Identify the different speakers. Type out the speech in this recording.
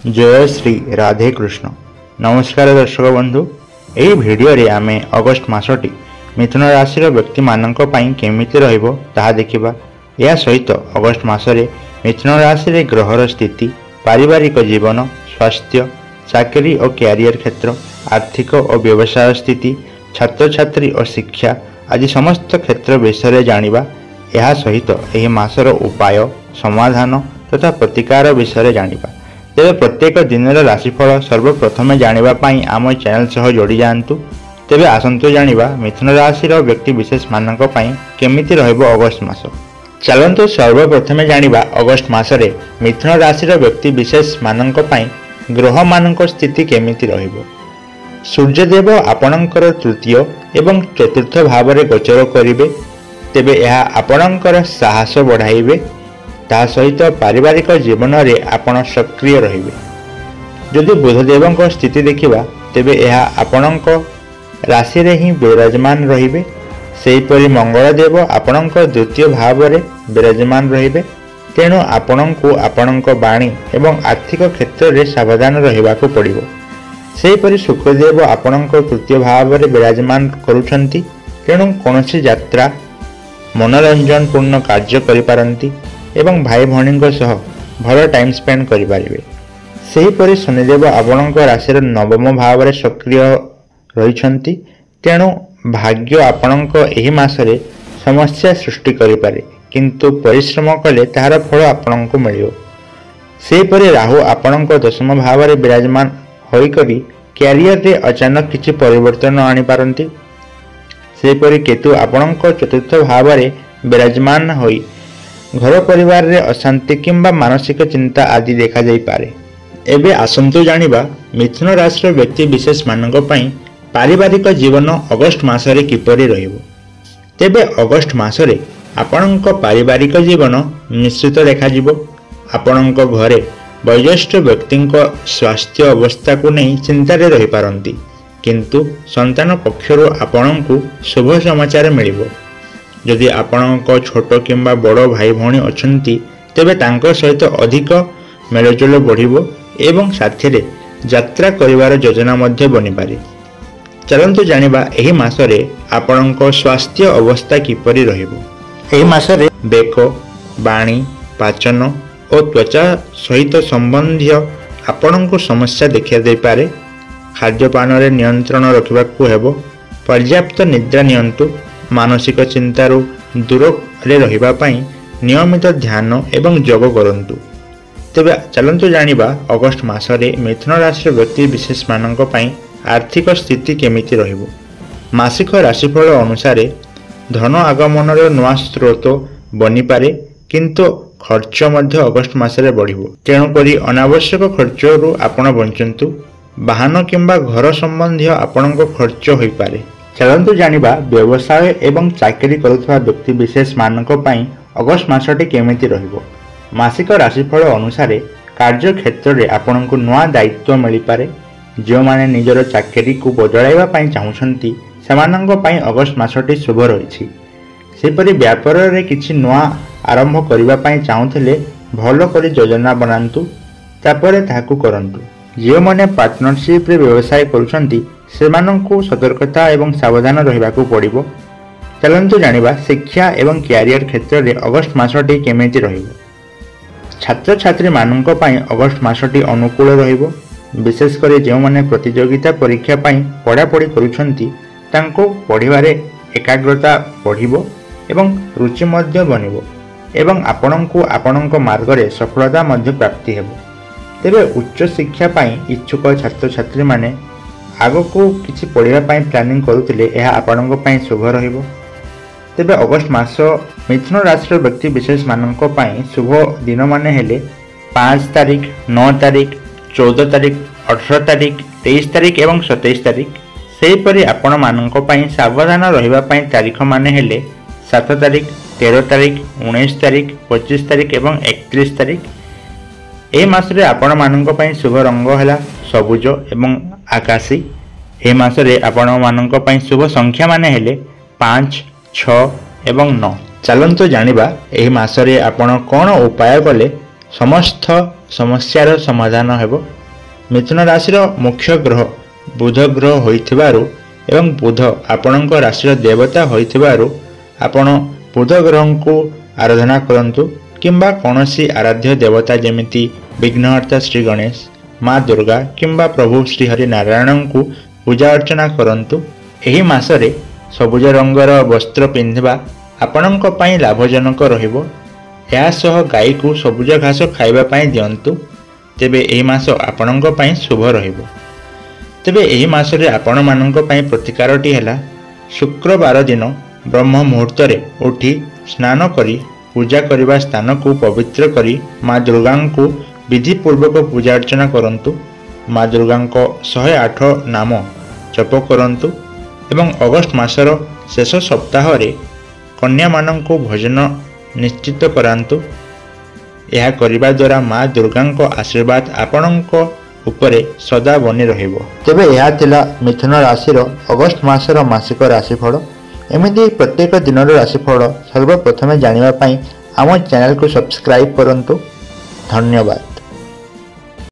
Speaker 1: जय श्री राधे कृष्ण। नमस्कार दर्शक बंधु, यही भिडियो रे आमे अगस्ट मासटी मिथुन राशि व्यक्ति मानक पई केमिति रहइबो ताहा देखिबा। या सहित अगस्ट मासरे मिथुन राशि रे ग्रहर स्थिति, पारिवारिक जीवन, स्वास्थ्य, चाकरी और कैरियर क्षेत्र, आर्थिक और व्यवसाय स्थिति, छात्र छात्री और शिक्षा आदि समस्त क्षेत्र विषय जानिबा। यह सहित यह मासर उपाय, समाधान तथा प्रतिकार विषय जानिबा। तेरे प्रत्येक दिन राशिफल सर्वप्रथम जानिबा पाई आम चैनल सह जोड़ी जातु। तेबे आसंतु जानिबा मिथुन राशि व्यक्ति विशेष मानक पई केमिति रहइबो अगस्ट मास। चलंतु सर्वप्रथम जानिबा अगस्ट मासरे मिथुन राशि व्यक्ति विशेष मानक पई ग्रह मानक स्थिति केमिति रहइबो। सूर्यदेव आपणकर तृतीय एवं चतुर्थ भाव में गोचर करिवे, तेबे यह आपणकर साहस बढ़ाइबे। ता सहित पारिवारिक जीवन रे आपण सक्रिय रहिबे। जदि बुधदेव स्थिति देखिबा तेबे यह आपणक राशि रे ही विराजमान रहिबे। सेहीपरि मंगलदेव आपणक द्वितीय भाव में विराजमान रहिबे। तेणु आपणको आपणक बाणी एवं आर्थिक क्षेत्र में सावधान रहिबाको पड़िबो। सेहीपरि शुक्रदेव आपणक तृतीय भाव में विराजमान करुछंती। तेणु कौनसी यात्रा, मनोरंजन पूर्ण कार्य करिपारंती एवं भाई भौणी सह भल टाइम स्पेंड करें। सेहीपरि शनिदेव आपणक राशि नवम भाव में सक्रिय रही। तेणु भाग्य आपणक एही मासरे समस्या सृष्टि करिपारे, किंतु परिश्रम कले तार फल आपणक मिलियो। सेहीपरि राहु आपणक दशम भाव में विराजमान होइकरी कैरियर रे अचानक किछि परिवर्तन आनी पारंती। सेहीपरि केतु आपणक चतुर्थ भाव में विराजमान होई घर परिवार रे अशांति किंबा मानसिक चिंता आदि देखा जाई पारे। एबे आसंतु जानिबा मिथुन राशि व्यक्ति विशेष मानक पई पारिवारिक जीवन अगस्ट मासरे किपरि रहिबो। तेबे अगस्ट मासरे आपणक पारिवारिक जीवन मिश्रित देखा जिवो। आपणक घरे वयोज्येष्ठ व्यक्तिंक स्वास्थ्य अवस्था को नहीं चिंता रे रहि पारंती, किंतु संतान पक्षरु आपणकु शुभ समाचार मिलिबो। जदि आपणक छोट किंबा बड़ भाई भौणी अछंती तेबे तांको सहित अधिक मेलजोल बढ़िबो एवं साथीरे यात्रा करिवार योजना मध्य बनि पारे। चलंतु जानिबा एही मासरे आपणक स्वास्थ्य अवस्था किपरि रहिबो। एही मासरे बेक, बाणी, पाचन और त्वचा सहित संबंधी आपणक समस्या देखा दे पारे। खाद्यपान रे नियंत्रण रखिबाकू हेबो। पर्याप्त निद्रा नियंतु। मानसिक चिंतारू दूर रे रहिबा पई नियमित ध्यान एवं योग करंतु। तेबे चलंतु जानिबा अगस्ट मासरे मिथुन राशि व्यक्ति विशेष मानक पई आर्थिक स्थिति केमिति रहिबो। मासिक राशिफल अनुसार धन आगमन रो नवा स्रोत बनि पारे, किंतु खर्च मध्य अगस्ट मासरे बढ़िबो। तेणु करी अनावश्यक खर्चरू आपण बंचंतु। वाहन किंबा घर संबंधी आपणक खर्च होई पारे। चलंतु जानिबा व्यवसाय एवं चाकरी करुवा व्यक्ति विशेष मानक पई अगस्ट मासटी केमिति रहिबो। मासिक राशिफल अनुसार कार्य क्षेत्र में आपनकु नवा दायित्व मिल पारे। जो माने निजर चाकरी को बदलाइबा पई चाहुछंती सेमानंक पई अगस्ट मासटी शुभ रहिछि। सेपरि व्यापार रे किछि नवा आरंभ करिबा पई चाहुथिले भलो करी योजना बनांतु, तापरे ताहाकु करंतु। जो माने पार्टनरशिप रे व्यवसाय करुछंती सेमानंकु सतर्कता एवं सावधान रहिबाकू पड़िबो। चलंतु जानिबा शिक्षा एवं कैरियर क्षेत्र में अगस्ट मासटी केमिति रहिबो। छात्र छात्री मानक पई अगस्ट मासटी अनुकूल रहिबो। विशेषकर जो माने प्रतियोगिता परीक्षा पई पढ़ापढ़ी करुछंती तांको पढ़िबारे एकाग्रता बढ़िबो एवं रुचि मध्य बनिबो एवं आपणंकु आपणंक मार्ग रे सफलता मध्य प्राप्ति हेबो। तेबे उच्च शिक्षा पई इच्छुक छात्र छात्री माने आगको किछि पढ़िबा पई प्लानिंग करुतिले यह आपणंक पई शुभ रहिबो। तेबे अगस्ट मास मिथुन राशि व्यक्ति विशेष मानक पई शुभ दिन माने हेले 5 तारिख, 9 तारिख, 14 तारिख, 18 तारिख, 23 तारिख एवं 27 तारिख। सेहीपरि आपण मानक पई सावधान रहिबा पई तारिख माने हेले 7 तारिख, 13 तारिख, 19 तारिख, 25 तारिख एवं 31 तारिख। एही मासरे आपण मानक पई शुभ रंग हैला सबुज एवं आकाशी। एही मासरे आपण मानक पई शुभ संख्या माने हेले 5, 6 एवं 9। चलंतु जानिबा एही मासरे आपण कोन उपाय कले समस्त ସମସ୍ୟାର ସମାଧାନ ହେବ। ମିଥୁନ ରାଶିର ମୁଖ୍ୟ ଗ୍ରହ ବୁଧ ଗ୍ରହ ହୋଇଥିବାରୁ ଏବଂ ବୁଧ ଆପଣଙ୍କ ରାଶିର ଦେବତା ହୋଇଥିବାରୁ ଆପଣ ବୁଧ ଗ୍ରହଙ୍କୁ ଆରାଧନା କରନ୍ତୁ କିମ୍ବା କୌଣସି ଆରାଧ୍ୟ ଦେବତା ଯେମିତି ବିଘ୍ନହର୍ତ୍ତା ଶ୍ରୀ ଗଣେଶ, ମା ଦୁର୍ଗା କିମ୍ବା ପ୍ରଭୁ ଶ୍ରୀ ହରି ନାରାୟଣଙ୍କୁ ପୂଜା ଅର୍ଚ୍ଚନା କରନ୍ତୁ। ଏହି ମାସରେ ସବୁଜ ରଙ୍ଗର ବସ୍ତ୍ର ପିନ୍ଧିବା ଆପଣଙ୍କ ପାଇଁ ଲାଭଜନକ ରହିବ। ଏହା ସହ ଗାଈକୁ ସବୁଜ ଘାସ ଖାଇବା ପାଇଁ ଦିଅନ୍ତୁ। ତେବେ ଏହି ମାସ ଆପଣଙ୍କ ପାଇଁ ଶୁଭ ରହିବ। ତେବେ ଏହି ମାସରେ ଆପଣମାନଙ୍କ ପାଇଁ ପ୍ରତିକାରଟି ହେଲା ଶୁକ୍ରବାର ଦିନ ବ୍ରହ୍ମ ମୁହୂର୍ତ୍ତରେ ଉଠି ସ୍ନାନ କରି ପୂଜା କରିବା ସ୍ଥାନକୁ ପବିତ୍ର କରି ମା ଦୁର୍ଗାଙ୍କୁ ବିଧିପୂର୍ବକ ପୂଜା ଅର୍ଚ୍ଚନା କରନ୍ତୁ। ମା ଦୁର୍ଗାଙ୍କ 108 ନାମ ଜପ କରନ୍ତୁ ଏବଂ ଅଗଷ୍ଟ ମାସର ଶେଷ ସପ୍ତାହରେ କନ୍ୟାମାନଙ୍କୁ ଭୋଜନ ନିଶ୍ଚିତ କରାନ୍ତୁ। ଏହା କରିବା ଦ୍ୱାରା ମା ଦୁର୍ଗାଙ୍କ ଆଶୀର୍ବାଦ ଆପଣଙ୍କ ଉପରେ ସଦା ବନି ରହିବ। ତେବେ ଏହା ଥିଲା ମିଥୁନ ରାଶିର ଅଗଷ୍ଟ ମାସର ମାସିକ ରାଶିଫଳ। ଏମିତି ପ୍ରତ୍ୟେକ ଦିନର ରାଶିଫଳ ସର୍ବପ୍ରଥମେ ଜାଣିବା ପାଇଁ ଆମ ଚ୍ୟାନେଲକୁ ସବସ୍କ୍ରାଇବ୍ କରନ୍ତୁ। ଧନ୍ୟବାଦ।